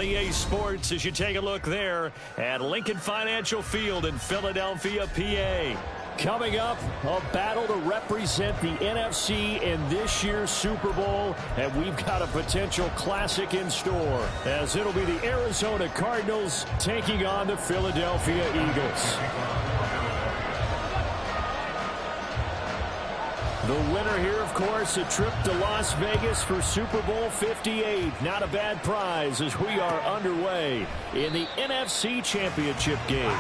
on EA Sports as you take a look there at Lincoln Financial Field in Philadelphia, PA. Coming up, a battle to represent the NFC in this year's Super Bowl, and we've got a potential classic in store, as it'll be the Arizona Cardinals taking on the Philadelphia Eagles. The winner here, of course, a trip to Las Vegas for Super Bowl 58. Not a bad prize as we are underway in the NFC Championship game.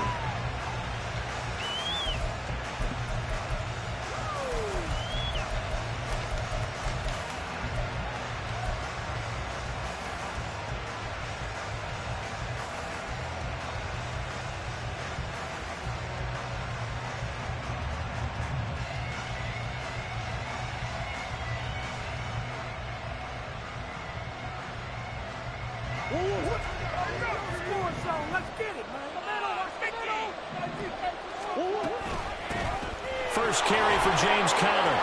First carry for James Conner.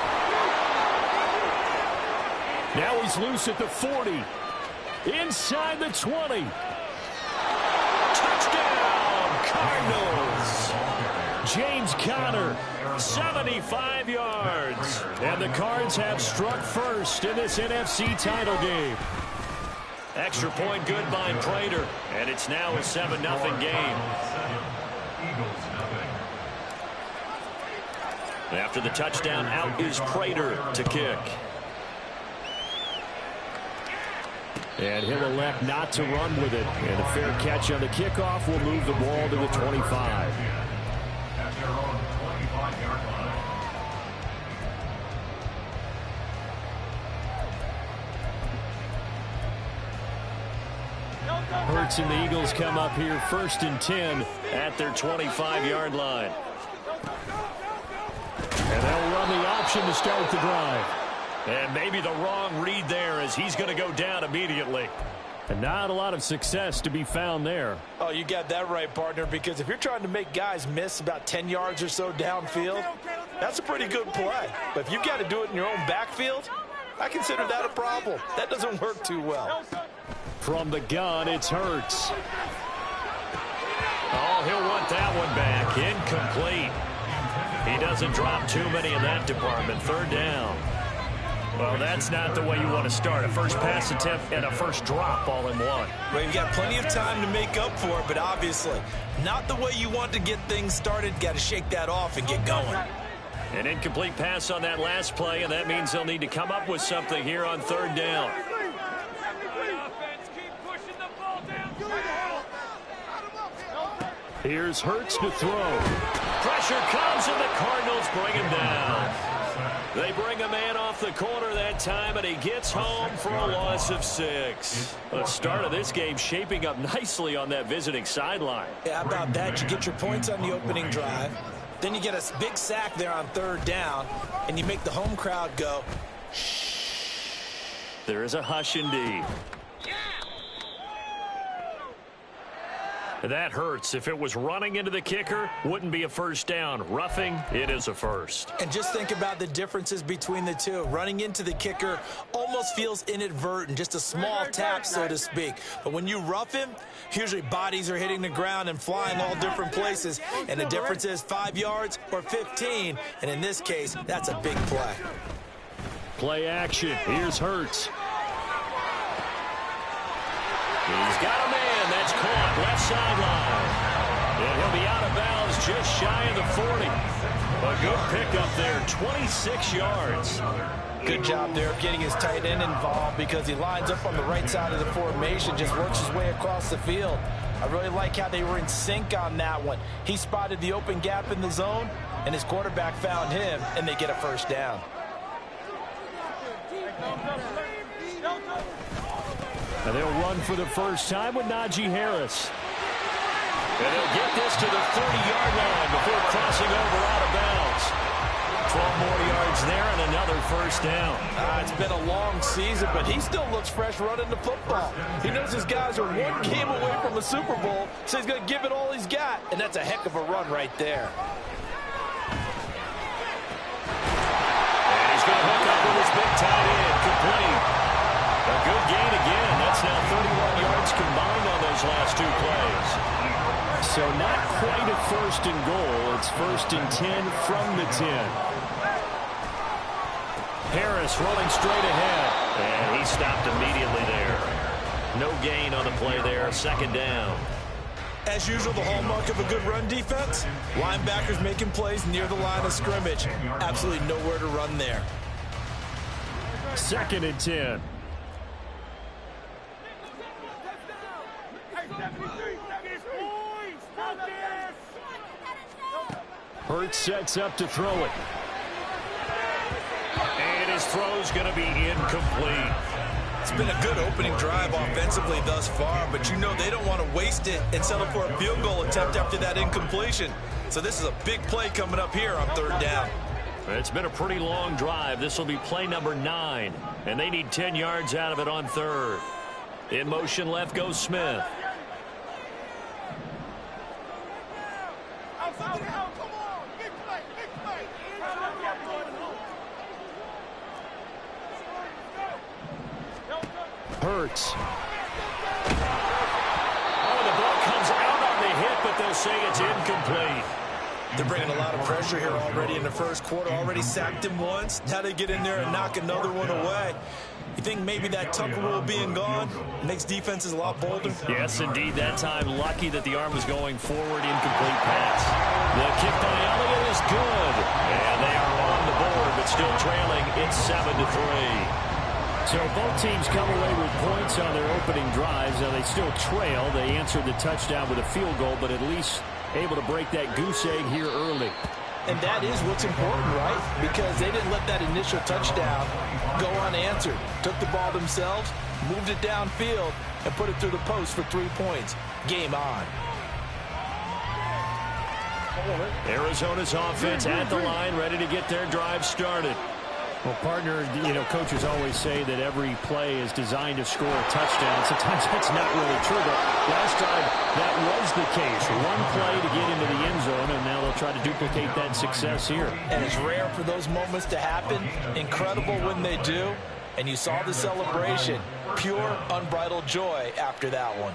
Now he's loose at the 40. Inside the 20. Touchdown, Cardinals. James Conner, 75 yards. And the Cards have struck first in this NFC title game. Extra point good by Prater. And it's now a 7-0 game. After the touchdown, out is Prater to kick. And he'll elect not to run with it. And a fair catch on the kickoff will move the ball to the 25. Hurts and the Eagles come up here 1st and 10 at their 25-yard line. And they'll run the option to start the drive. And maybe the wrong read there as he's going to go down immediately. And not a lot of success to be found there. Oh, you got that right, partner, because if you're trying to make guys miss about 10 yards or so downfield, that's a pretty good play. But if you've got to do it in your own backfield, I consider that a problem. That doesn't work too well. From the gun, it's Hurts. Oh, he'll want that one back. Incomplete. He doesn't drop too many in that department. 3rd down. Well, that's not the way you want to start. A first pass attempt and a first drop all in one. Well, you've got plenty of time to make up for it, but obviously not the way you want to get things started. Got to shake that off and get going. An incomplete pass on that last play, and that means they'll need to come up with something here on 3rd down. Here's Hurts to throw. Pressure comes, and the Cardinals bring him down. They bring a man off the corner that time, and he gets home for a loss of 6. The start of this game shaping up nicely on that visiting sideline. Yeah, how about that? You get your points on the opening drive. Then you get a big sack there on 3rd down, and you make the home crowd go, shh. There is a hush indeed. That hurts. If it was running into the kicker, wouldn't be a first down. Roughing, it is a first. And just think about the differences between the two. Running into the kicker almost feels inadvertent, just a small tap, so to speak. But when you rough him, usually bodies are hitting the ground and flying all different places. And the difference is 5 yards or 15. And in this case, that's a big play. Play action. Here's Hurts. He's got a man. That's caught left sideline. And he'll be out of bounds just shy of the 40. A good pickup there, 26 yards. Good job there of getting his tight end involved because he lines up on the right side of the formation, just works his way across the field. I really like how they were in sync on that one. He spotted the open gap in the zone, and his quarterback found him, and they get a first down. And they'll run for the first time with Najee Harris. And they'll get this to the 30-yard line before crossing over out of bounds. 12 more yards there and another first down. It's been a long season, but he still looks fresh running the football. He knows his guys are one game away from a Super Bowl, so he's going to give it all he's got. And that's a heck of a run right there. And he's going to hook up with his big tight end, complete. A good gain again. That's now 31 yards combined on two plays. So not quite a first and goal. It's 1st and 10 from the 10. Harris rolling straight ahead. And he stopped immediately there. No gain on the play there. 2nd down. As usual, the hallmark of a good run defense, linebackers making plays near the line of scrimmage. Absolutely nowhere to run there. 2nd and 10. Hurts sets up to throw it. And his throw's going to be incomplete. It's been a good opening drive offensively thus far, but you know they don't want to waste it and settle for a field goal attempt after that incompletion. So this is a big play coming up here on 3rd down. It's been a pretty long drive. This will be play number 9, and they need 10 yards out of it on 3rd. In motion left goes Smith. Hurts. Oh, the ball comes out on the hit, but they'll say it's incomplete. They're bringing a lot of pressure here already in the first quarter. Already sacked him once. Now they get in there and knock another one away. You think maybe that Tucker rule being gone makes defenses a lot bolder? Yes, indeed. That time, lucky that the arm was going forward. Incomplete pass. The kick by Elliott is good. And they are on the board, but still trailing. It's 7-3. So both teams come away with points on their opening drives. Now they still trail. They answered the touchdown with a field goal, but at least able to break that goose egg here early. And that is what's important, right? Because they didn't let that initial touchdown go unanswered. Took the ball themselves, moved it downfield, and put it through the post for 3 points. Game on. Arizona's offense at the line, ready to get their drive started. Well, partner, coaches always say that every play is designed to score a touchdown. Sometimes that's not really true, but last drive that was the case. One play to get into the end zone, and now they'll try to duplicate that success here. And it's rare for those moments to happen. Incredible when they do. And you saw the celebration. Pure, unbridled joy after that one.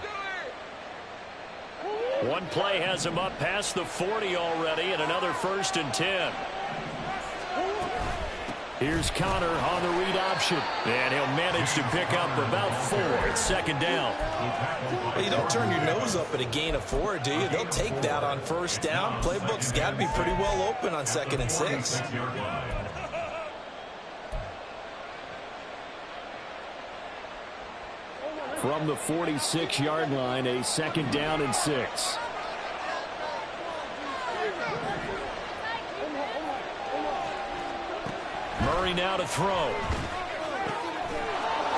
One play has him up past the 40 already, and another 1st and 10. Here's Connor on the read option, and he'll manage to pick up about 4. It's 2nd down. Well, you don't turn your nose up at a gain of 4, do you? They'll take that on 1st down. Playbook's got to be pretty well open on 2nd and 6. From the 46-yard line, a 2nd down and 6. Murray now to throw.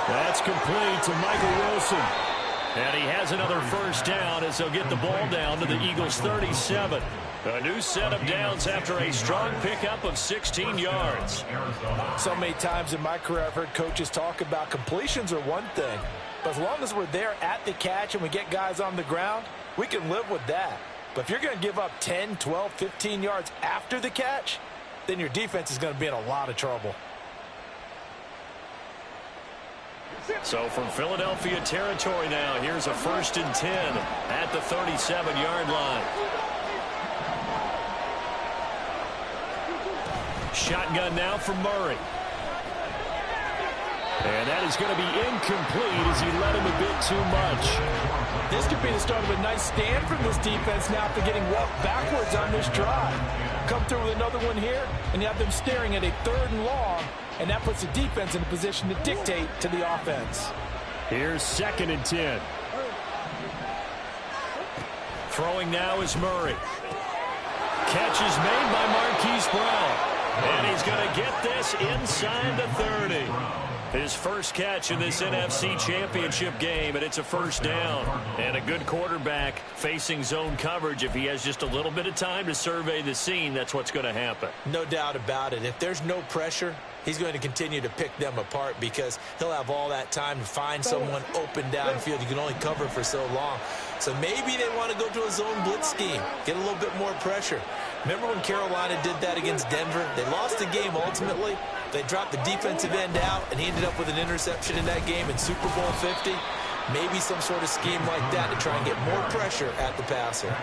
That's complete to Michael Wilson. And he has another 1st down as they'll get the ball down to the Eagles' 37. A new set of downs after a strong pickup of 16 yards. So many times in my career I've heard coaches talk about completions are one thing. But as long as we're there at the catch and we get guys on the ground, we can live with that. But if you're going to give up 10, 12, 15 yards after the catch, then your defense is going to be in a lot of trouble. So from Philadelphia territory now, here's a 1st and 10 at the 37-yard line. Shotgun now for Murray. And that is going to be incomplete as he led him a bit too much. This could be the start of a nice stand from this defense now after getting walked backwards on this drive. Come through with another one here, and you have them staring at a 3rd and long, and that puts the defense in a position to dictate to the offense. Here's 2nd and 10. Throwing now is Murray. Catch is made by Marquise Brown. And he's going to get this inside the 30. His first catch in this NFC Championship game, and it's a 1st down. And a good quarterback facing zone coverage. If he has just a little bit of time to survey the scene, that's what's going to happen. No doubt about it. If there's no pressure, he's going to continue to pick them apart because he'll have all that time to find someone open downfield. You can only cover for so long. So maybe they want to go to a zone blitz scheme, get a little bit more pressure. Remember when Carolina did that against Denver? They lost the game ultimately. They dropped the defensive end out, and he ended up with an interception in that game in Super Bowl 50. Maybe some sort of scheme like that to try and get more pressure at the passer.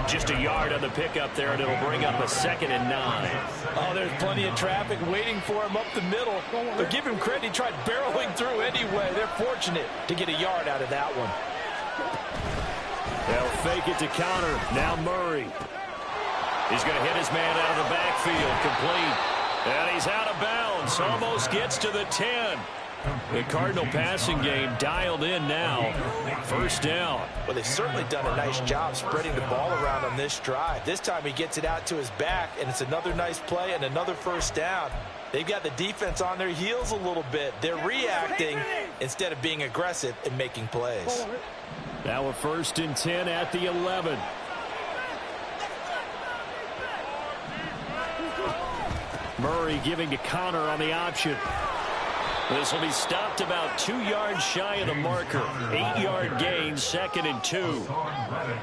Just a yard on the pickup there, and it'll bring up a 2nd and 9. Oh, there's plenty of traffic waiting for him up the middle. But give him credit, he tried barreling through anyway. They're fortunate to get a yard out of that one. They'll fake it to counter. Now Murray. He's going to hit his man out of the backfield. Complete. And he's out of bounds. Almost gets to the 10. The Cardinal passing game dialed in now. 1st down. Well, they've certainly done a nice job spreading the ball around on this drive. This time he gets it out to his back, and it's another nice play and another 1st down. They've got the defense on their heels a little bit. They're reacting instead of being aggressive and making plays. Now a 1st and 10 at the 11. Murray giving to Connor on the option. This will be stopped about 2 yards shy of the marker. 8-yard gain, 2nd and 2.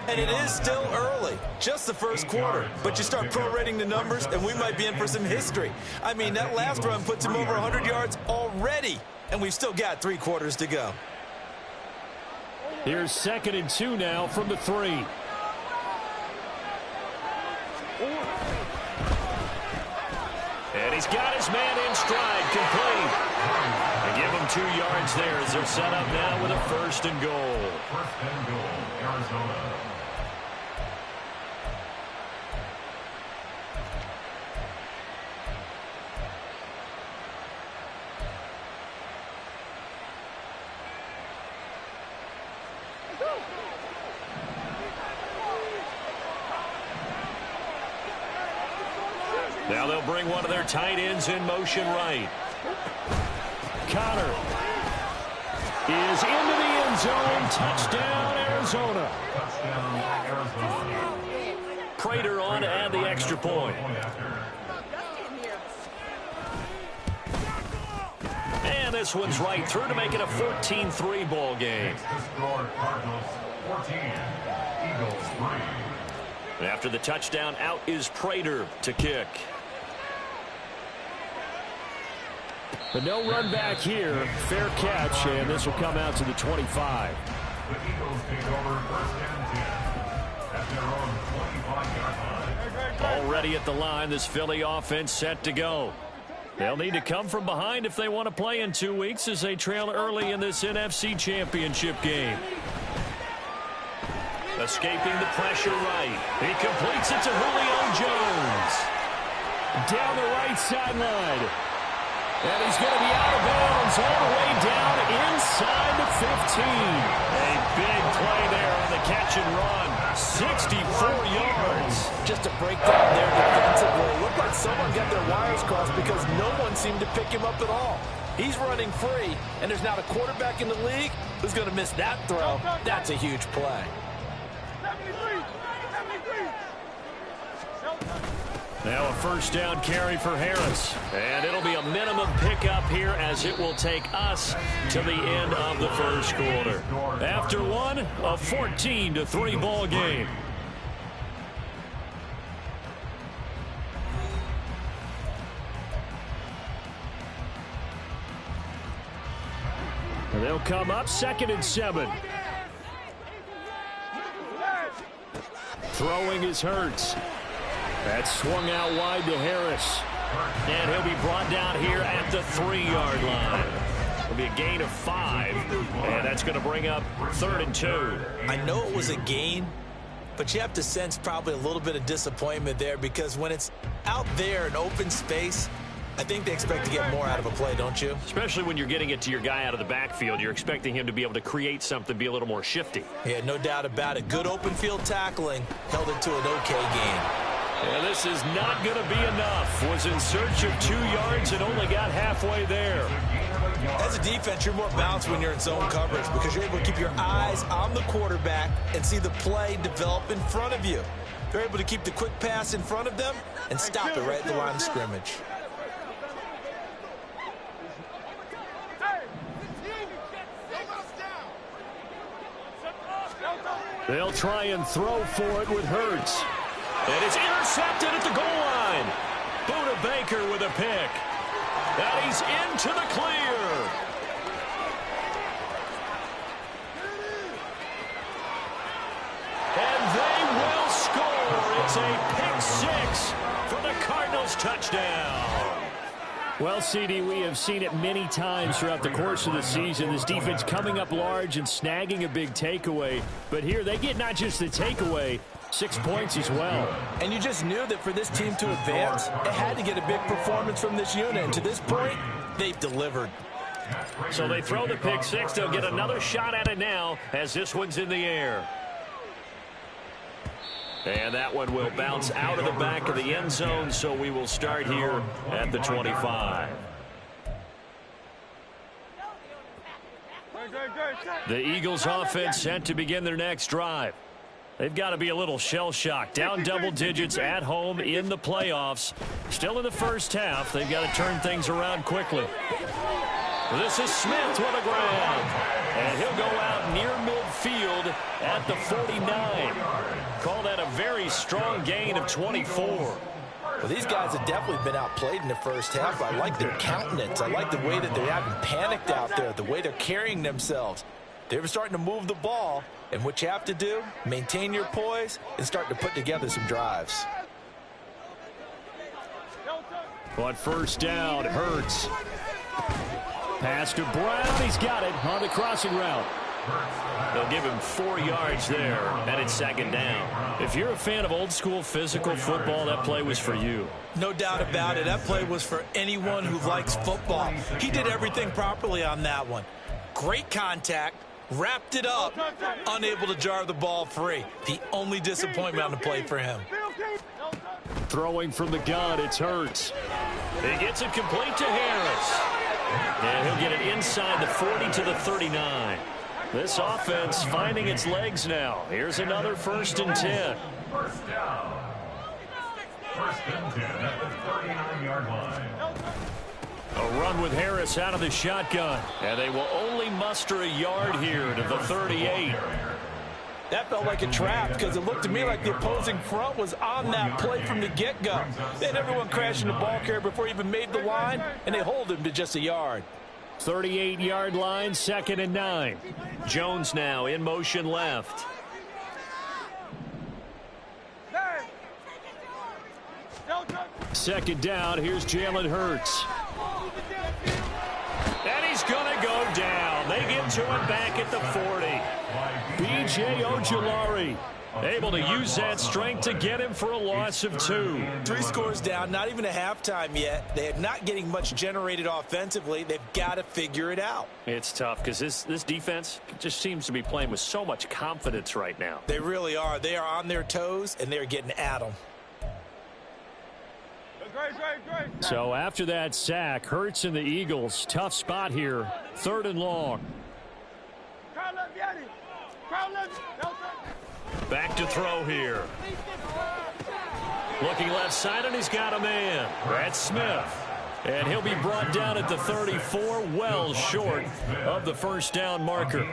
And it is still early, just the 1st quarter. But you start prorating the numbers, and we might be in for some history. I mean, that last run puts him over 100 yards already, and we've still got 3 quarters to go. Here's 2nd and 2 now from the 3. And he's got his man in stride, complete. And give him 2 yards there as they're set up now with a 1st and goal. 1st and goal, Arizona. Now they'll bring one of their tight ends in motion right. Connor is into the end zone. Touchdown, Arizona. Prater on to add the extra point. And this one's right through to make it a 14-3 ball game. Cardinals 14, Eagles 3. And after the touchdown, out is Prater to kick. But no run back here. Fair catch, and this will come out to the 25. The Eagles take over 1st and 10 at their own 25-yard line. Already at the line, this Philly offense set to go. They'll need to come from behind if they want to play in 2 weeks as they trail early in this NFC Championship game. Escaping the pressure right. He completes it to Julio Jones. Down the right sideline. And he's going to be out of bounds all the way down inside the 15. A big play there on the catch and run. 64 yards. Just a breakdown there defensively. Looked like someone got their wires crossed because no one seemed to pick him up at all. He's running free, and there's not a quarterback in the league who's going to miss that throw. That's a huge play. Now a 1st down carry for Harris. And it'll be a minimum pickup here as it will take us to the end of the 1st quarter. After one, a 14-3 ball game. And they'll come up 2nd and 7. Throwing is Hurts. That's swung out wide to Harris. And he'll be brought down here at the 3-yard line. It'll be a gain of 5. And that's going to bring up 3rd and 2. I know it was a gain, but you have to sense probably a little bit of disappointment there because when it's out there in open space, I think they expect to get more out of a play, don't you? Especially when you're getting it to your guy out of the backfield. You're expecting him to be able to create something, be a little more shifty. Yeah, no doubt about it. Good open field tackling held it to an okay gain. And this is not going to be enough. Was in search of 2 yards and only got halfway there. As a defense, you're more balanced when you're in zone coverage because you're able to keep your eyes on the quarterback and see the play develop in front of you. They're able to keep the quick pass in front of them and stop it right at the line of scrimmage. They'll try and throw for it with Hurts. And it's intercepted at the goal line. Buda Baker with a pick. And he's into the clear. It's a pick six for the Cardinals touchdown. Well, CD, we have seen it many times throughout the course of the season. This defense coming up large and snagging a big takeaway. But here they get not just the takeaway, 6 points as well. And you just knew that for this team to advance, it had to get a big performance from this unit. And to this point, they've delivered. So they throw the pick six. They'll get another shot at it now as this one's in the air. And that one will bounce out of the back of the end zone, so we will start here at the 25. The Eagles offense set to begin their next drive. They've got to be a little shell-shocked. Down double digits at home in the playoffs. Still in the first half. They've got to turn things around quickly. This is Smith with a grab. And he'll go out near midfield at the 49. Call that a very strong gain of 24. Well, these guys have definitely been outplayed in the first half. I like their countenance. I like the way that they haven't panicked out there, the way they're carrying themselves. They're starting to move the ball, and what you have to do, maintain your poise and start to put together some drives. On first down, Hurts. Pass to Brown. He's got it on the crossing route. They'll give him 4 yards there, and it's second down. If you're a fan of old-school physical football, that play was for you. No doubt about it. That play was for anyone who likes football. He did everything properly on that one. Great contact, wrapped it up, unable to jar the ball free. The only disappointment on the play for him. Throwing from the gun, it's Hurts. He gets it complete to Harris. And he'll get it inside the 40 to the 39. This offense finding its legs now. Here's another 1st and 10. First down. 1st and 10 at the 39-yard line. A run with Harris out of the shotgun. And they will only muster a yard here to the 38. That felt like a trap because it looked to me like the opposing front was on that play from the get-go. They had everyone crashing the ball carrier before he even made the line, and they hold him to just a yard. 38-yard line, 2nd and 9. Jones now in motion left. Second down, here's Jalen Hurts. And he's going to go down. They get to him back at the 40. B.J. Ojulari able to use that strength to get him for a loss of 2. 3 scores down, not even a halftime yet. They are not getting much generated offensively. They've got to figure it out. It's tough because this defense just seems to be playing with so much confidence right now. They really are. They are on their toes, and they're getting at them. So after that sack, Hurts and the Eagles, tough spot here. 3rd and long. Back to throw here. Looking left side, and he's got a man. Brad Smith. And he'll be brought down at the 34, well short of the first down marker.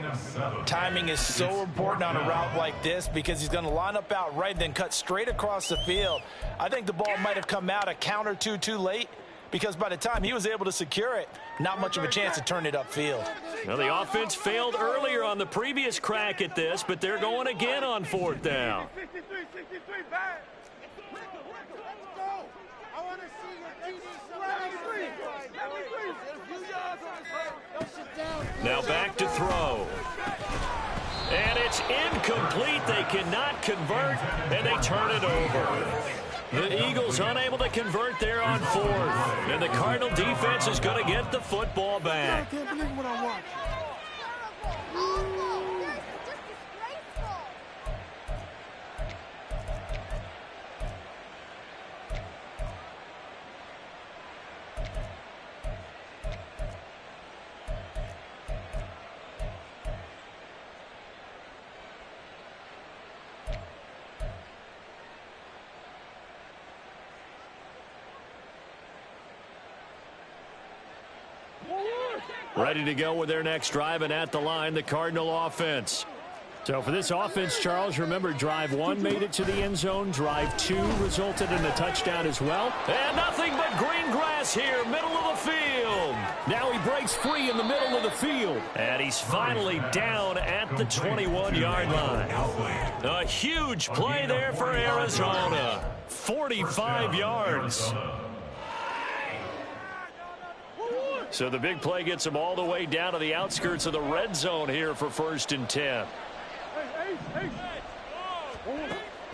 Timing is so important on a route like this because he's going to line up out right and then cut straight across the field. I think the ball might have come out a count or two too late because by the time he was able to secure it, not much of a chance to turn it upfield. Well, the offense failed earlier on the previous crack at this, but they're going again on 4th down. Now back to throw. And it's incomplete. They cannot convert, and they turn it over. The Eagles unable to convert there on 4th. And the Cardinal defense is going to get the football back. I can't believe what I watched. Ready to go with their next drive, and at the line, the Cardinal offense. So for this offense, Charles, remember, drive 1 made it to the end zone. Drive 2 resulted in a touchdown as well. And nothing but green grass here, middle of the field. Now he breaks free in the middle of the field. And he's finally down at the 21-yard line. A huge play there for Arizona. 45 yards. So the big play gets him all the way down to the outskirts of the red zone here for 1st and 10.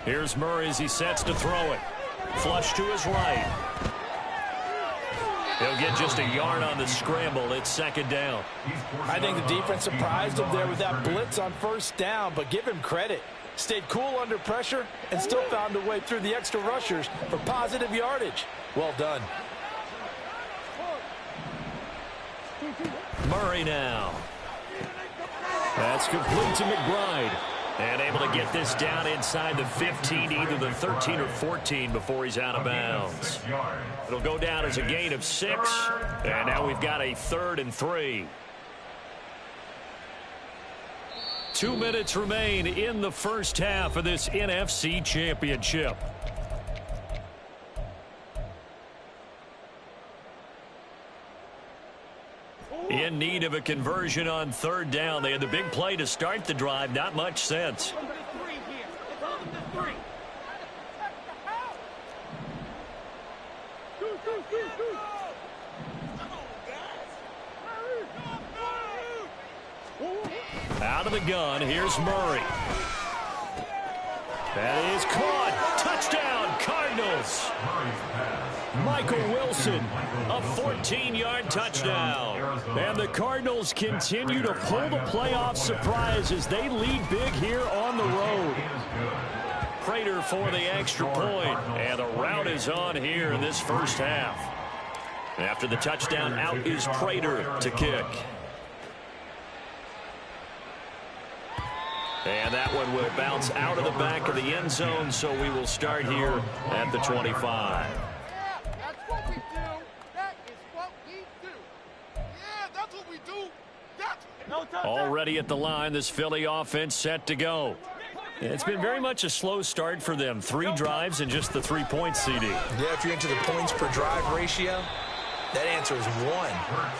Here's Murray as he sets to throw it. Flush to his right. He'll get just a yard on the scramble. It's 2nd down. I think the defense surprised him there with that blitz on 1st down, but give him credit. Stayed cool under pressure and still found a way through the extra rushers for positive yardage. Well done. Murray now. That's complete to McBride. And able to get this down inside the 15, either the 13 or 14 before he's out of bounds. It'll go down as a gain of 6. And now we've got a 3rd and 3. 2 minutes remain in the first half of this NFC Championship. In need of a conversion on 3rd down. They had the big play to start the drive. Not much sense. Out of the gun, here's Murray. That is caught. Touchdown, Cardinals. Michael Wilson, a 14-yard touchdown. And the Cardinals continue to pull the playoff surprise as they lead big here on the road. Prater for the extra point. And the route is on here in this first half. After the touchdown, out is Prater to kick. And that one will bounce out of the back of the end zone, so we will start here at the 25. That's what we do. That is what we do. Yeah, that's what we do. Already at the line, this Philly offense set to go. It's been very much a slow start for them. 3 drives and just the 3 points, CD. Yeah, if you're into the points per drive ratio, that answer is 1.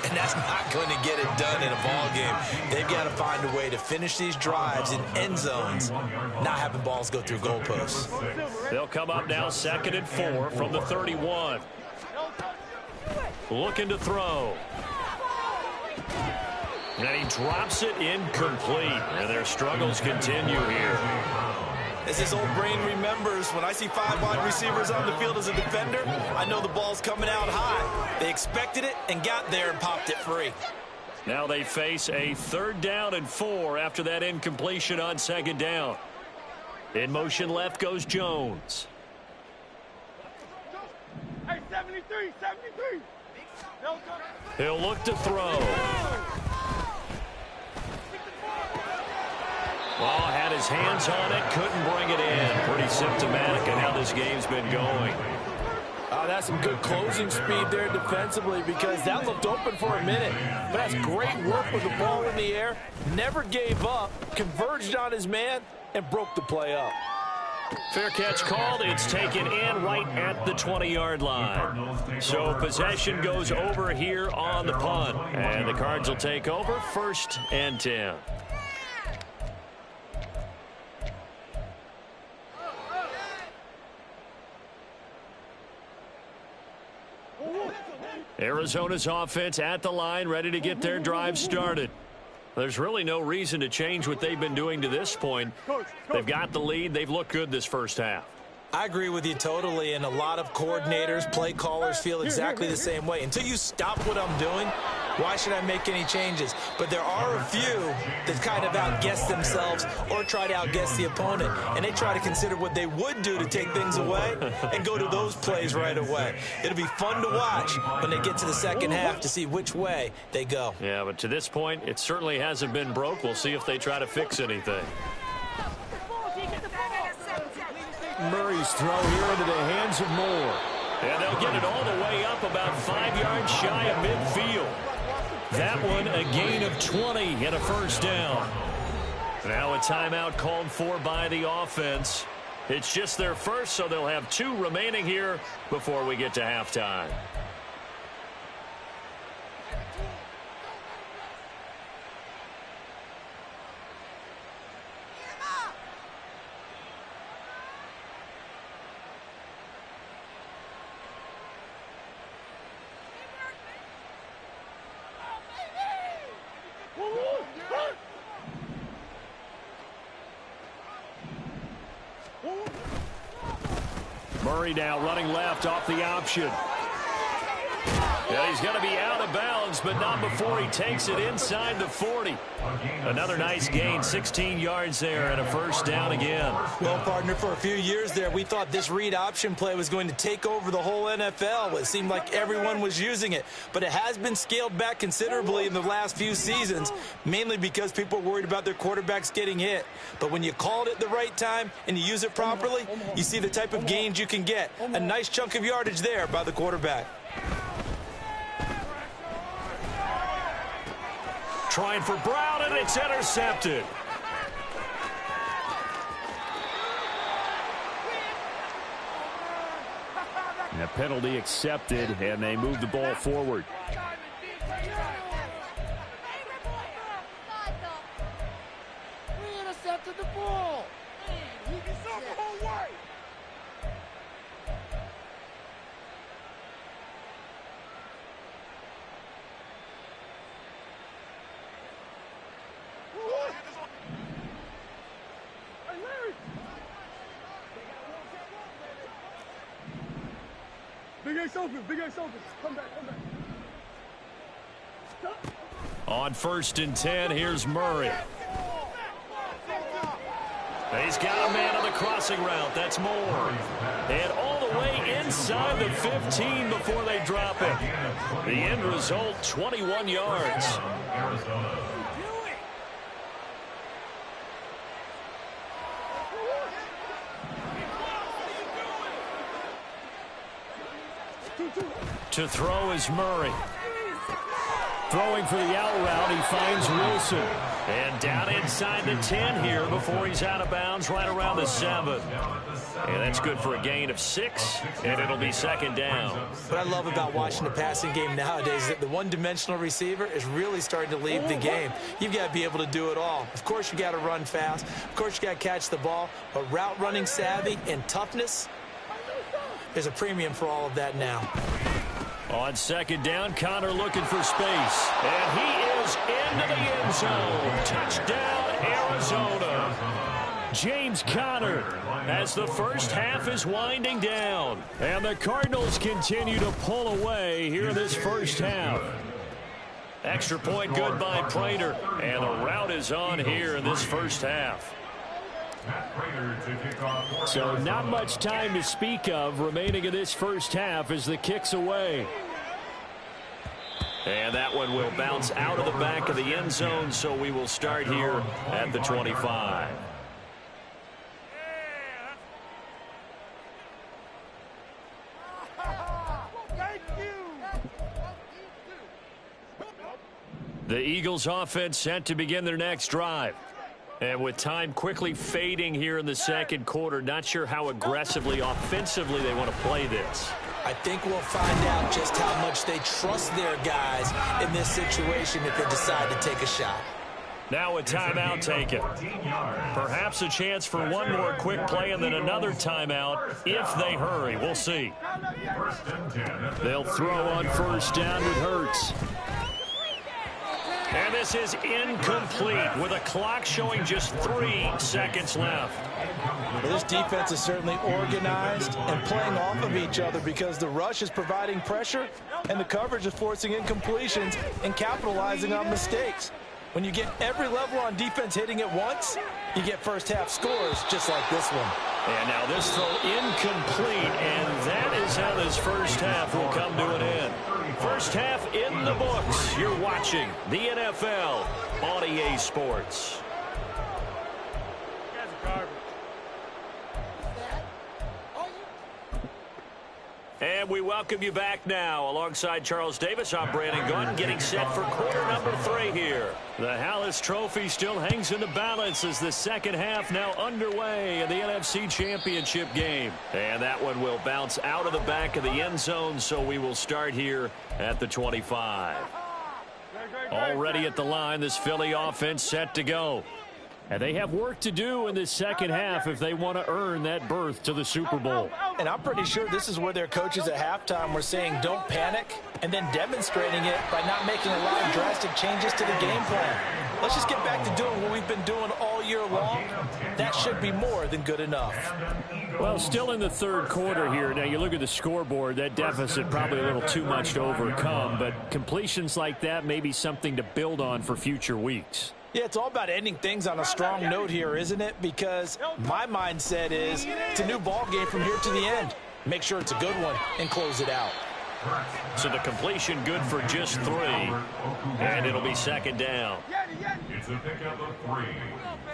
And that's not going to get it done in a ball game. They've got to find a way to finish these drives in end zones, not having balls go through goalposts. They'll come up now 2nd and 4 from the 31. Looking to throw. And he drops it incomplete. And their struggles continue here. As his old brain remembers, when I see 5 wide receivers on the field as a defender, I know the ball's coming out high. They expected it and got there and popped it free. Now they face a 3rd down and 4 after that incompletion on 2nd down. In motion left goes Jones. Hey, 73, 73. He'll look to throw. Well, had his hands on it, couldn't bring it in. Pretty symptomatic of how this game's been going. That's some good closing speed there defensively, because that looked open for a minute. But that's great work with the ball in the air. Never gave up, converged on his man, and broke the play up. Fair catch called. It's taken in right at the 20-yard line. So possession goes over here on the punt. And the Cards will take over 1st and 10. Arizona's offense at the line, ready to get their drive started. There's really no reason to change what they've been doing to this point. They've got the lead. They've looked good this first half. I agree with you totally, and a lot of coordinators, play callers feel exactly the same way. Until you stop what I'm doing, why should I make any changes? But there are a few that kind of outguess themselves or try to outguess the opponent, and they try to consider what they would do to take things away and go to those plays right away. It'll be fun to watch when they get to the second half to see which way they go. Yeah, but to this point, it certainly hasn't been broke. We'll see if they try to fix anything. Murray's throw here into the hands of Moore. And they'll get it all the way up about 5 yards shy of midfield. That one a gain of 20 and a 1st down. Now a timeout called for by the offense. It's just their first, so they'll have 2 remaining here before we get to halftime. Murray now running left off the option. Yeah, he's going to be out of bounds, but not before he takes it inside the 40. Another nice gain, 16 yards there, and a first down again. Well, partner, for a few years there, we thought this read option play was going to take over the whole NFL. It seemed like everyone was using it, but it has been scaled back considerably in the last few seasons, mainly because people are worried about their quarterbacks getting hit. But when you call it at the right time and you use it properly, you see the type of gains you can get. A nice chunk of yardage there by the quarterback. Trying for Brown, and it's intercepted. And a penalty accepted, and they move the ball forward. We intercepted the ball. He can stop the whole way. Big Ace open, Big Ace open. Come back, come back. On 1st and 10, here's Murray. He's got a man on the crossing route. That's Moore. And all the way inside the 15 before they drop it. The end result, 21 yards. To throw is Murray. Throwing for the out route, he finds Wilson. And down inside the 10 here before he's out of bounds right around the 7. And that's good for a gain of 6, and it'll be 2nd down. What I love about watching the passing game nowadays is that the one-dimensional receiver is really starting to leave the game. You've got to be able to do it all. Of course, you got to run fast. Of course, you got to catch the ball. But route running savvy and toughness, there's a premium for all of that now. On 2nd down, Connor looking for space. And he is into the end zone. Touchdown, Arizona. James Conner as the first half is winding down. And the Cardinals continue to pull away here in this first half. Extra point good by Prater. And the route is on here in this first half. So not much time to speak of remaining in this first half as the kick's away. And that one will bounce out of the back of the end zone, so we will start here at the 25. The Eagles offense set to begin their next drive. And with time quickly fading here in the second quarter, not sure how aggressively, offensively they want to play this. I think we'll find out just how much they trust their guys in this situation if they decide to take a shot. Now a timeout taken. Perhaps a chance for one more quick play and then another timeout if they hurry. We'll see. They'll throw on 1st down with Hurts. And this is incomplete with a clock showing just 3 seconds left. Well, this defense is certainly organized and playing off of each other because the rush is providing pressure and the coverage is forcing incompletions and capitalizing on mistakes. When you get every level on defense hitting at once, you get first half scores just like this one. And now this throw incomplete, and that is how this first half will come to an end. First half in the books. You're watching the NFL on EA Sports. And we welcome you back now. Alongside Charles Davis, I'm Brandon Gunn, getting set for quarter number 3 here. The Hallis Trophy still hangs in the balance as the second half now underway in the NFC Championship game. And that one will bounce out of the back of the end zone, so we will start here at the 25. Already at the line, this Philly offense set to go. And they have work to do in the second half if they want to earn that berth to the Super Bowl. And I'm pretty sure this is where their coaches at halftime were saying don't panic, and then demonstrating it by not making a lot of drastic changes to the game plan. Let's just get back to doing what we've been doing all year long. That should be more than good enough. Well, still in the third quarter here. Now, you look at the scoreboard, that deficit probably a little too much to overcome, but completions like that may be something to build on for future weeks. Yeah, it's all about ending things on a strong note here, isn't it? Because my mindset is it's a new ball game from here to the end. Make sure it's a good one and close it out. So the completion good for just 3, and it'll be second down. It's a pickup of 3.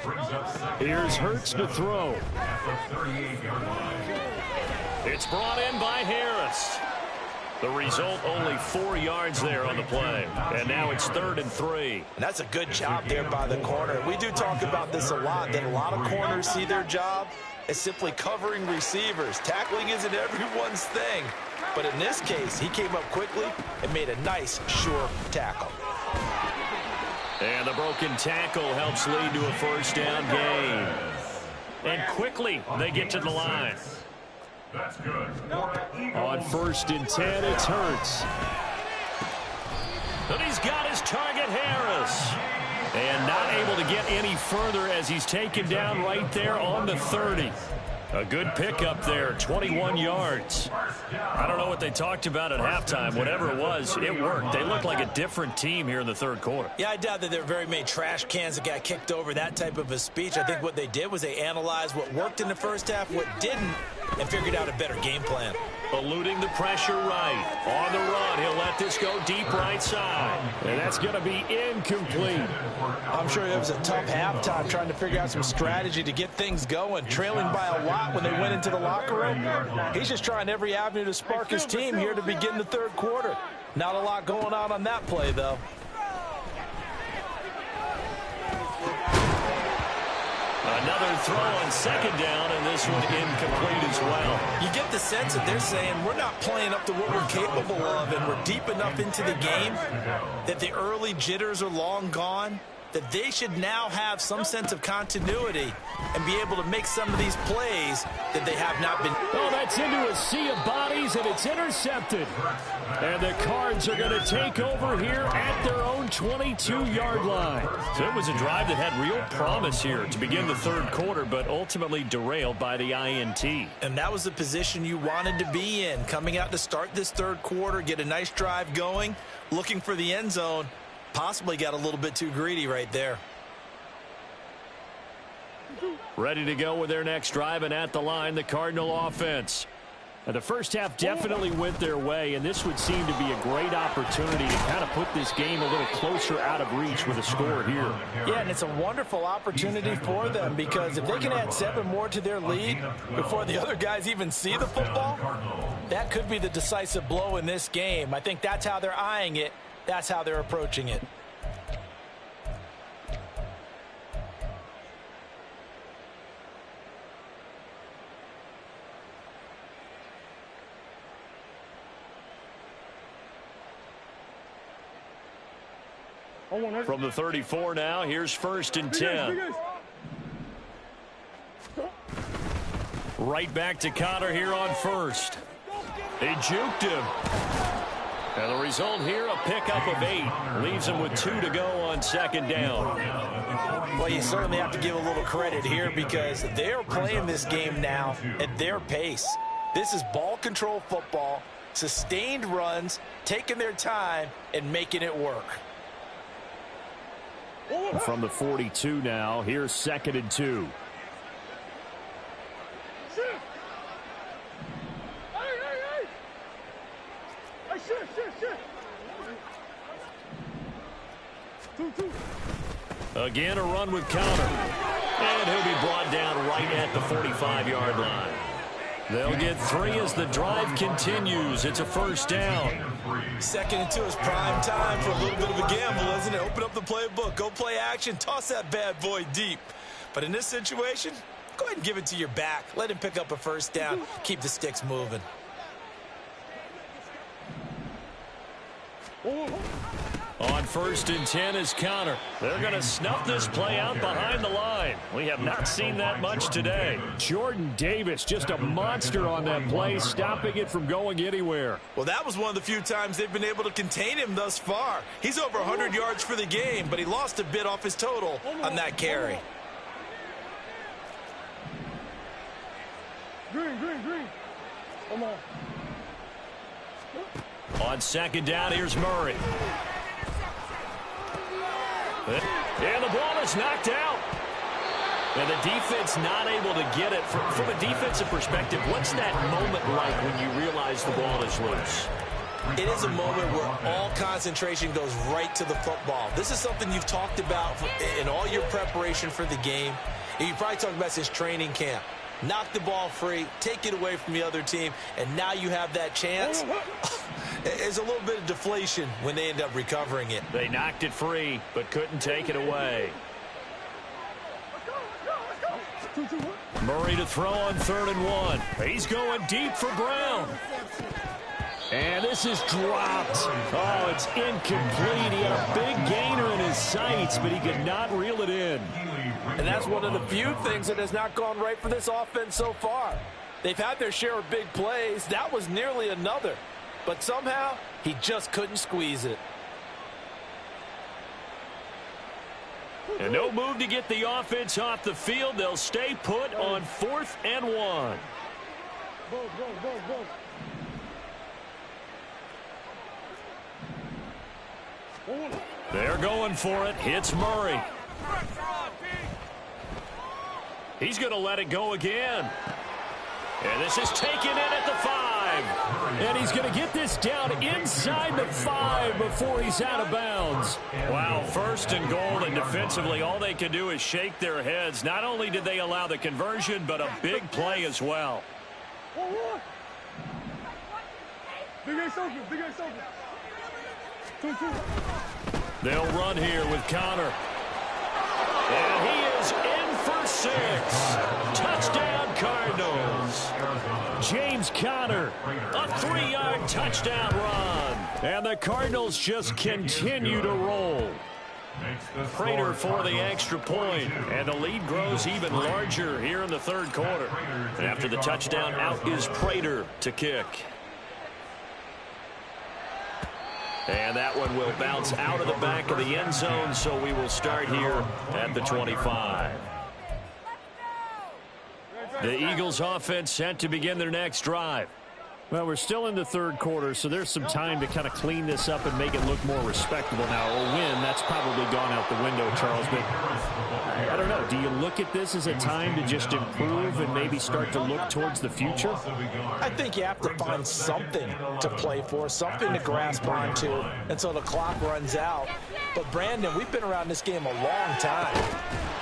Brings up second. Here's Hurts to throw. At the 38-yard line. It's brought in by Harris. The result, only 4 yards there on the play. And now it's 3rd and 3. And that's a good job there by the corner. We do talk about this a lot, that a lot of corners see their job as simply covering receivers. Tackling isn't everyone's thing. But in this case, he came up quickly and made a nice, sure tackle. And the broken tackle helps lead to a first down gain. And quickly, they get to the line. That's good. On 1st and 10, it's Hurts. But he's got his target, Harris. And not able to get any further as he's taken down right there on the 30. A good pickup there, 21 yards. I don't know what they talked about at halftime. Whatever it was, it worked. They look like a different team here in the third quarter. Yeah, I doubt that there are very many trash cans that got kicked over, that type of a speech. I think what they did was they analyzed what worked in the first half, what didn't, and figured out a better game plan. Eluding the pressure right. On the run, he'll let this go deep right side. And that's going to be incomplete. I'm sure it was a tough halftime trying to figure out some strategy to get things going. Trailing by a lot when they went into the locker room. He's just trying every avenue to spark his team here to begin the third quarter. Not a lot going on that play, though. Another throw on second down, and this one incomplete as well. You get the sense that they're saying we're not playing up to what we're capable of, and we're deep enough into the game that the early jitters are long gone, that they should now have some sense of continuity and be able to make some of these plays that they have not been. Oh, that's into a sea of bodies, and it's intercepted. And the Cards are going to take over here at their own 22-yard line. So it was a drive that had real promise here to begin the third quarter, but ultimately derailed by the INT. And that was the position you wanted to be in, coming out to start this third quarter, get a nice drive going, looking for the end zone. Possibly got a little bit too greedy right there. Ready to go with their next drive, and at the line, the Cardinal offense. And the first half definitely went their way, and this would seem to be a great opportunity to kind of put this game a little closer out of reach with a score here. Yeah, and it's a wonderful opportunity for them, because if they can add 7 more to their lead before the other guys even see the football, that could be the decisive blow in this game. I think that's how they're eyeing it. That's how they're approaching it. From the 34 now, here's 1st and 10. Right back to Connor here on 1st. He juked him. And the result here, a pickup of 8. Leaves him with 2 to go on 2nd down. Well, you certainly have to give a little credit here, because they're playing this game now at their pace. This is ball control football, sustained runs, taking their time, and making it work. From the 42 now, here's 2nd and 2. Again, a run with Connor. And he'll be brought down right at the 45-yard line. They'll get 3 as the drive continues. It's a first down. 2nd and 2 is prime time for a little bit of a gamble, isn't it? Open up the playbook, go play action, toss that bad boy deep. But in this situation, go ahead and give it to your back. Let him pick up a first down. Keep the sticks moving. On 1st and 10 is Connor. They're going to snuff this play out behind the line. We have not seen that much today. Jordan Davis, just a monster on that play, stopping it from going anywhere. Well, that was one of the few times they've been able to contain him thus far. He's over 100 yards for the game, but he lost a bit off his total on that carry. Green. Come on. On 2nd down, here's Murray. And the ball is knocked out. And the defense not able to get it. From a defensive perspective, what's that moment like when you realize the ball is loose? It is a moment where all concentration goes right to the football. This is something you've talked about in all your preparation for the game. And you probably talked about since training camp. Knock the ball free, take it away from the other team, and now you have that chance. There's a little bit of deflation when they end up recovering it. They knocked it free, but couldn't take it away. Murray to throw on 3rd and 1. He's going deep for Brown. And this is dropped. Oh, it's incomplete. He had a big gainer in his sights, but he could not reel it in. And that's one of the few things that has not gone right for this offense so far. They've had their share of big plays. That was nearly another. But somehow, he just couldn't squeeze it. And no move to get the offense off the field. They'll stay put on 4th and 1. Go. They're going for it. Hits Murray. He's going to let it go again. And this is taken in at the 5. And he's going to get this down inside the 5 before he's out of bounds. Wow, 1st and goal, and defensively all they can do is shake their heads. Not only did they allow the conversion, but a big play as well. Big Ace open. 2. They'll run here with Connor. And he is in for 6. Touchdown, Cardinals. James Conner, a 3-yard touchdown run. And the Cardinals just continue to roll. Prater for the extra point, and the lead grows even larger here in the 3rd quarter. After the touchdown, out is Prater to kick. And that one will bounce out of the back of the end zone, so we will start here at the 25. The Eagles offense set to begin their next drive. Well, we're still in the 3rd quarter, so there's some time to kind of clean this up and make it look more respectable now. A win, that's probably gone out the window, Charles. But I don't know. Do you look at this as a time to just improve and maybe start to look towards the future? I think you have to find something to play for, something to grasp onto until the clock runs out. But, Brandon, we've been around this game a long time.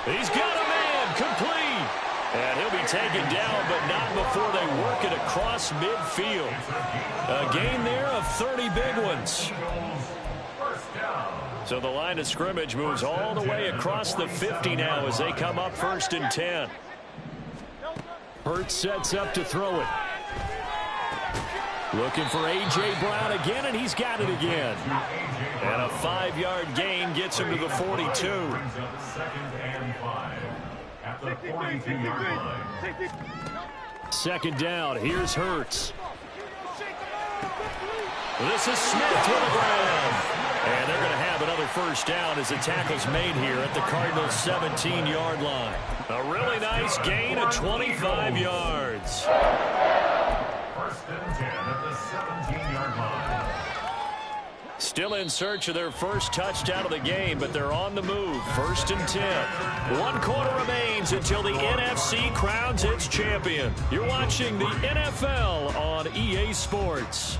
He's got a man complete. And he'll be taken down, but not before they work it across midfield. A gain there of 30 big ones. So the line of scrimmage moves all the way across the 50 now as they come up 1st and 10. Hurts sets up to throw it. Looking for A.J. Brown again, and he's got it again. And a 5-yard gain gets him to the 42. At the 42-yard line. 2nd down. Here's Hurts. This is Smith to the ground. And they're going to have another first down as the tackle's made here at the Cardinals' 17-yard line. A really nice gain of 25 yards. 1st and 10 at the 17-yard line. Still in search of their first touchdown of the game, but they're on the move. 1st and 10. 1 quarter remains until the NFC crowns its champion. You're watching the NFL on EA Sports.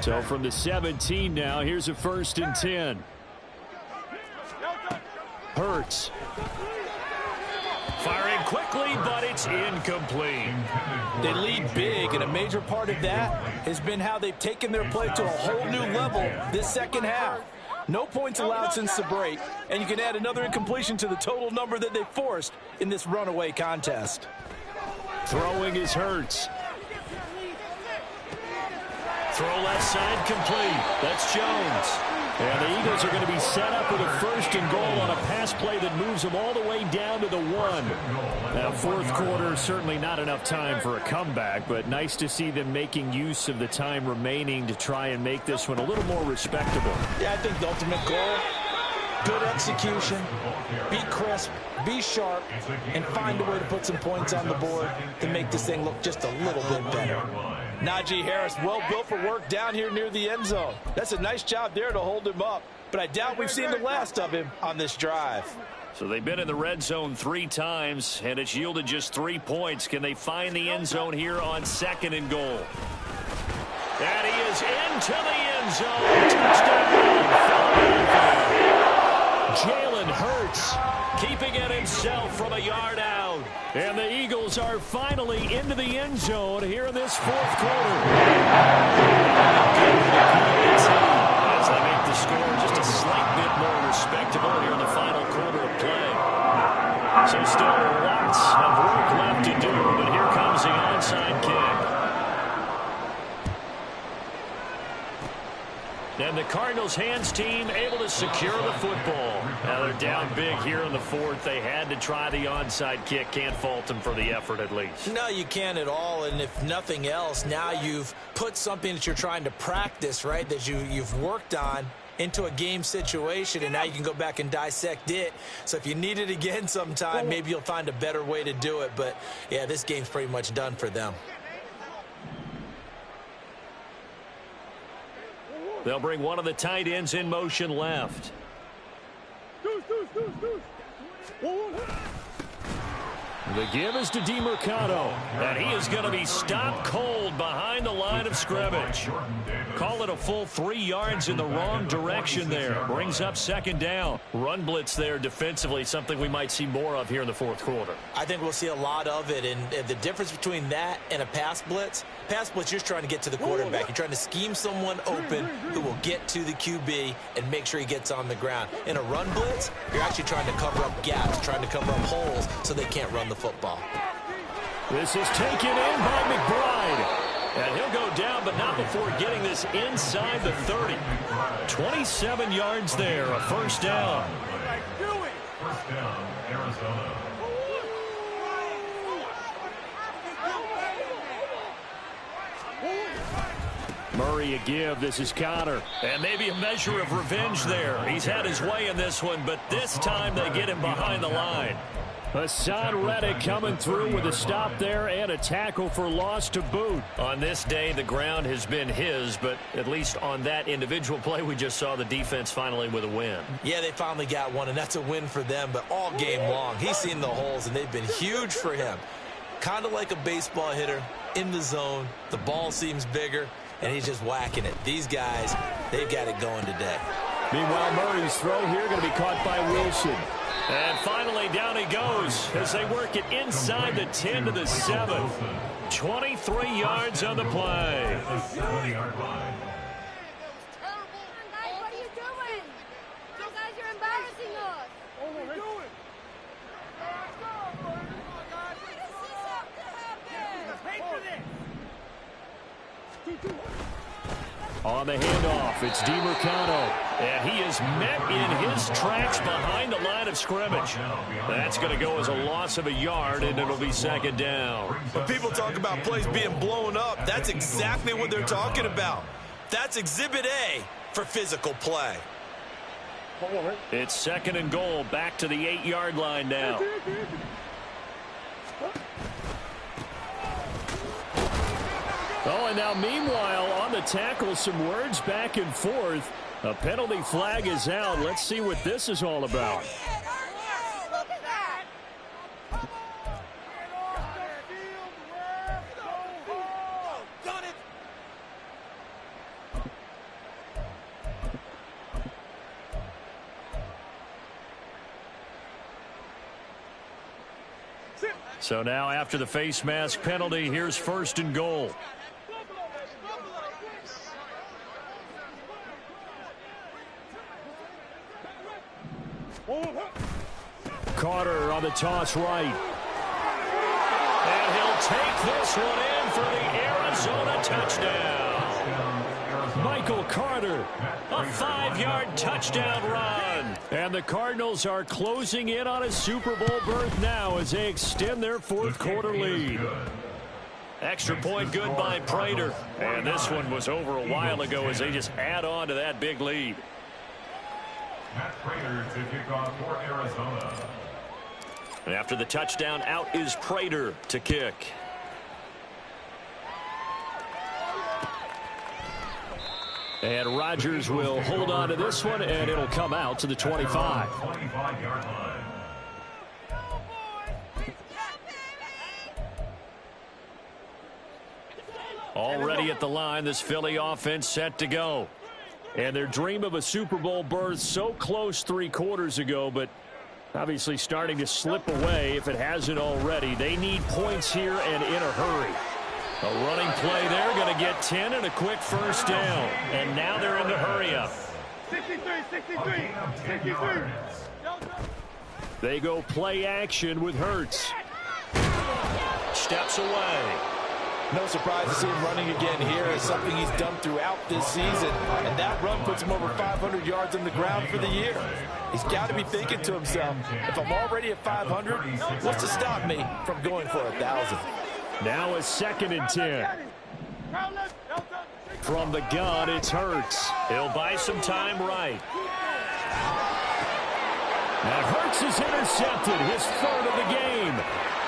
So from the 17 now, here's a 1st and 10. Hurts. Firing quickly, but it's incomplete. They lead big, and a major part of that has been how they've taken their play to a whole new level this second half. No points allowed since the break, and you can add another incompletion to the total number that they forced in this runaway contest. Throwing is Hurts. Throw left side complete. That's Jones. And the Eagles are going to be set up with a 1st and goal on a pass play that moves them all the way down to the 1. Now, 4th quarter, certainly not enough time for a comeback, but nice to see them making use of the time remaining to try and make this one a little more respectable. Yeah, I think the ultimate goal, good execution, be crisp, be sharp, and find a way to put some points on the board to make this thing look just a little bit better. Najee Harris, well built for work down here near the end zone. That's a nice job there to hold him up, but I doubt we've seen the last of him on this drive. So they've been in the red zone 3 times, and it's yielded just 3 points. Can they find the end zone here on 2nd and goal? And he is into the end zone. Touchdown, Jalen Hurts keeping it himself from a yard out. And the Eagles are finally into the end zone here in this 4th quarter. As they make the score just a slight bit more respectable here in the final quarter of play. So still lots of work left to do, but here comes the onside kick. And the Cardinals hands team able to secure the football. Now they're down big here in the 4th. They had to try the onside kick. Can't fault them for the effort at least. No, you can't at all. And if nothing else, now you've put something that you're trying to practice, right, that you've worked on into a game situation, and now you can go back and dissect it. So if you need it again sometime, maybe you'll find a better way to do it. But, yeah, this game's pretty much done for them. They'll bring one of the tight ends in motion left. The give is to DeMercado, and he is going to be stopped cold behind the line of scrimmage. Call it a full 3 yards in the wrong direction there. Brings up 2nd down. Run blitz there defensively, something we might see more of here in the 4th quarter. I think we'll see a lot of it, and the difference between that and a pass blitz, you're just trying to get to the quarterback. You're trying to scheme someone open who will get to the QB and make sure he gets on the ground. In a run blitz, you're actually trying to cover up gaps, trying to cover up holes so they can't run the football. This is taken in by McBride. And he'll go down, but not before getting this inside the 30. 27 yards there, a 1st down. First down, Arizona. Murray a give. This is Connor. And maybe a measure of revenge there. He's had his way in this one, but this time they get him behind the line. Hassan Reddick coming through with a stop there and a tackle for loss to boot. On this day, the ground has been his, but at least on that individual play, we just saw the defense finally with a win. Yeah, they finally got one, and that's a win for them, but all game long, he's seen the holes, and they've been huge for him. Kind of like a baseball hitter in the zone. The ball seems bigger, and he's just whacking it. These guys, they've got it going today. Meanwhile, Murray's throw here going to be caught by Wilson. And finally, down he goes as they work it inside the 10 to the 7. 23 yards on the play. What are you doing? You guys are embarrassing us. What are you doing? On the handoff, it's DeMercado. And he is met in his tracks behind the line of scrimmage. That's going to go as a loss of a yard, and it'll be 2nd down. When people talk about plays being blown up, that's exactly what they're talking about. That's Exhibit A for physical play. It's 2nd and goal, back to the 8-yard line now. Oh, and now meanwhile, on the tackle, some words back and forth. A penalty flag is out. Let's see what this is all about. Look at that. Done it. So now after the face mask penalty, here's 1st and goal. Carter on the toss right. And he'll take this one in for the Arizona touchdown. Michael Carter, a 5-yard touchdown run. And the Cardinals are closing in on a Super Bowl berth now as they extend their 4th quarter lead. Extra point good by Prater. And this one was over a while ago as they just add on to that big lead. Matt Prater to kick off for Arizona. And after the touchdown, out is Prater to kick. And Rodgers will hold on to this one, and it'll come out to the 25. 25-yard line. Already at the line, this Philly offense set to go. And their dream of a Super Bowl berth so close 3 quarters ago, but obviously starting to slip away if it hasn't already. They need points here and in a hurry. A running play there, going to get 10 and a quick 1st down. And now they're in the hurry up. 63. They go play action with Hurts. Steps away. No surprise to see him running again here. It's something he's done throughout this season. And that run puts him over 500 yards on the ground for the year. He's got to be thinking to himself, if I'm already at 500, what's to stop me from going for 1,000? Now a 2nd and 10. From the gun, it's Hurts. He'll buy some time right. And Hurts is intercepted, his 3rd of the game.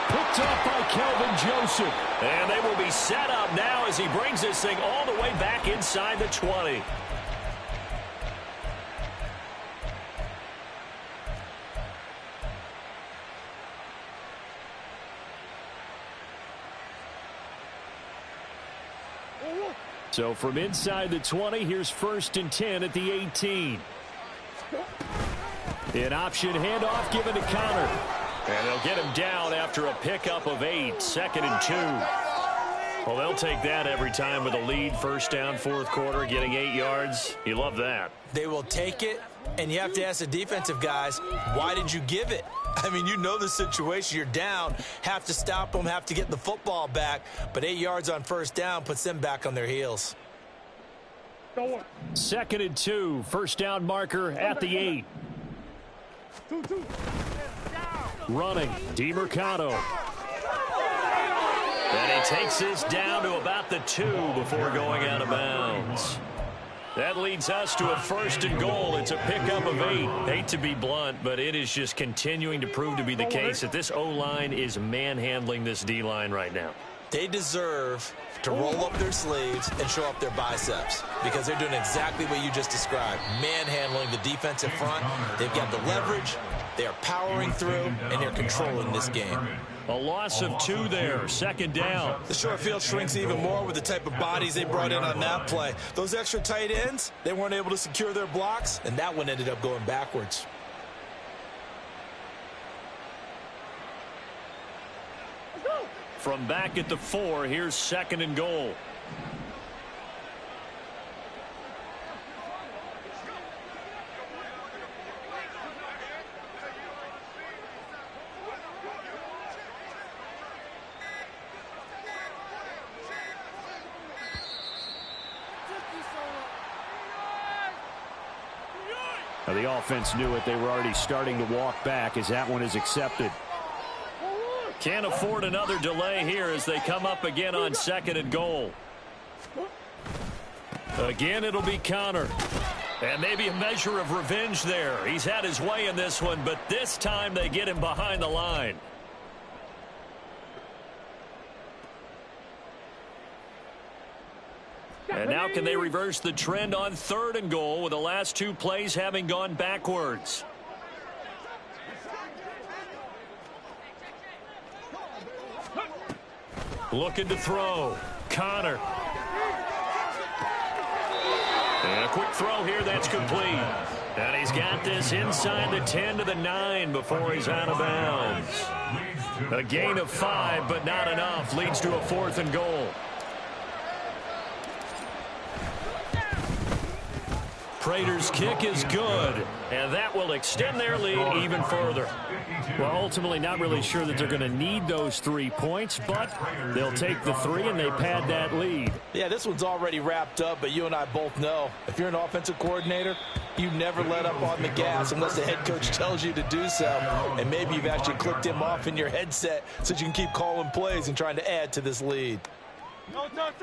Picked up by Kelvin Joseph. And they will be set up now as he brings this thing all the way back inside the 20. So from inside the 20, here's 1st and 10 at the 18. An option handoff given to Connor. And they'll get him down after a pickup of 8. 2nd and 2. Well, they'll take that every time with a lead. 1st down, 4th quarter, getting 8 yards. You love that. They will take it, and you have to ask the defensive guys, why did you give it? I mean, you know the situation. You're down, have to stop them, have to get the football back. But 8 yards on 1st down puts them back on their heels. 2nd and 2. 1st down marker at the 8. 2. Running, DeMercado. And he takes this down to about the 2 before going out of bounds. That leads us to a 1st and goal. It's a pickup of 8. Hate to be blunt, but it is just continuing to prove to be the case that this O-line is manhandling this D-line right now. They deserve to roll up their sleeves and show up their biceps because they're doing exactly what you just described, manhandling the defensive front. They've got the leverage, they are powering through, and they're controlling this game. A loss of 2 there, 2nd down. The short field shrinks even more with the type of bodies they brought in on that play. Those extra tight ends, they weren't able to secure their blocks, and that one ended up going backwards. From back at the 4, here's 2nd and goal. Now the offense knew it. They were already starting to walk back as that one is accepted. Can't afford another delay here as they come up again on 2nd and goal. Again, it'll be Connor. And maybe a measure of revenge there. He's had his way in this one, but this time they get him behind the line. And now can they reverse the trend on 3rd and goal with the last 2 plays having gone backwards? Looking to throw. Connor. And a quick throw here that's complete. And he's got this inside the 10 to the 9 before he's out of bounds. A gain of 5, but not enough. Leads to a 4th and goal. Prater's kick is good, and that will extend their lead even further. Well, ultimately not really sure that they're going to need those 3 points, but they'll take the 3 and they pad that lead. Yeah, this one's already wrapped up, but you and I both know if you're an offensive coordinator, you never let up on the gas unless the head coach tells you to do so. And maybe you've actually clicked him off in your headset so you can keep calling plays and trying to add to this lead.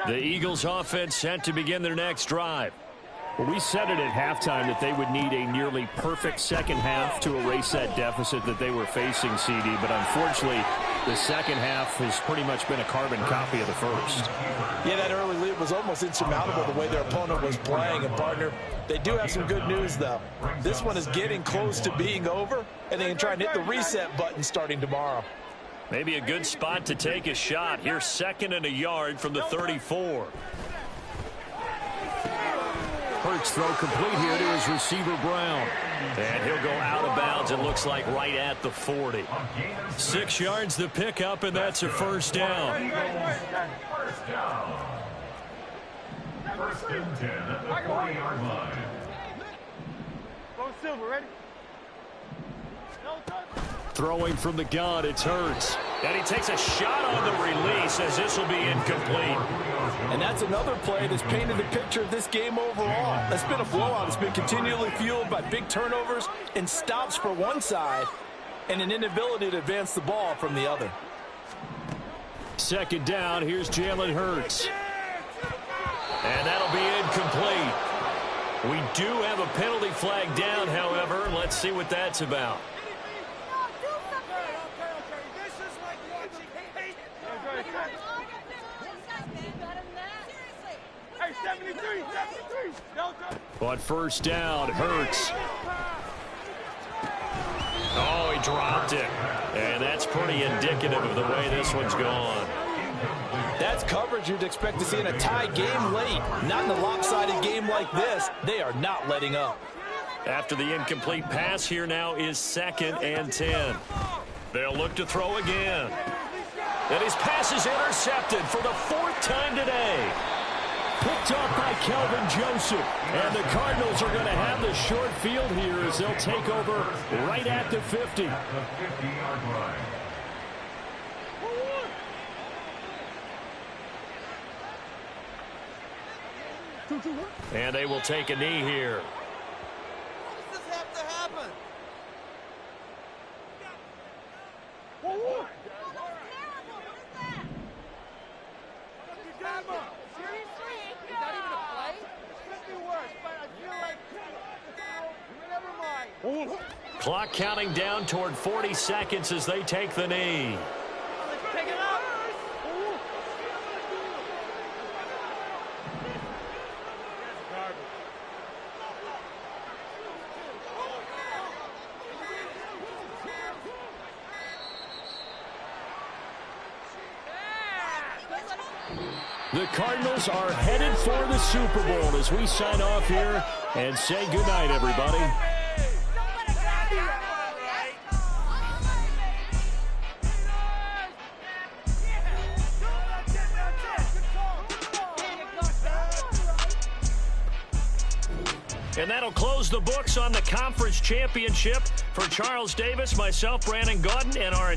The Eagles offense set to begin their next drive. Well, we said it at halftime that they would need a nearly perfect second half to erase that deficit that they were facing, CD. But unfortunately, the second half has pretty much been a carbon copy of the first. Yeah, that early lead was almost insurmountable the way their opponent was playing. And, partner, they do have some good news, though. This one is getting close to being over, and they can try and hit the reset button starting tomorrow. Maybe a good spot to take a shot. Here's 2nd and a yard from the 34. Hurts throw complete here to his receiver, Brown. And he'll go out of bounds, it looks like, right at the 40. 6 yards the pickup, and that's a first down. First down. 1st and 10 at the 40-yard line. Go Silver, ready? Throwing from the gun, it's Hurts. And he takes a shot on the release as this will be incomplete. And that's another play that's painted the picture of this game overall. That's been a blowout. It's been continually fueled by big turnovers and stops for one side and an inability to advance the ball from the other. 2nd down, here's Jalen Hurts. And that'll be incomplete. We do have a penalty flag down, however. Let's see what that's about. But first down, Hurts. Oh, he dropped it. And that's pretty indicative of the way this one's gone. That's coverage you'd expect to see in a tie game late. Not in a lopsided game like this. They are not letting up. After the incomplete pass, here now is 2nd and 10. They'll look to throw again. And his pass is intercepted for the 4th time today. Picked up by Kelvin Joseph. And the Cardinals are going to have the short field here as they'll take over right at the 50. The 50-yard line. And they will take a knee here. Does this have to happen? Clock counting down toward 40 seconds as they take the knee. Pick it up. The Cardinals are headed for the Super Bowl as we sign off here and say goodnight, everybody. And that'll close the books on the conference championship for Charles Davis, myself, Brandon Gaudin, and our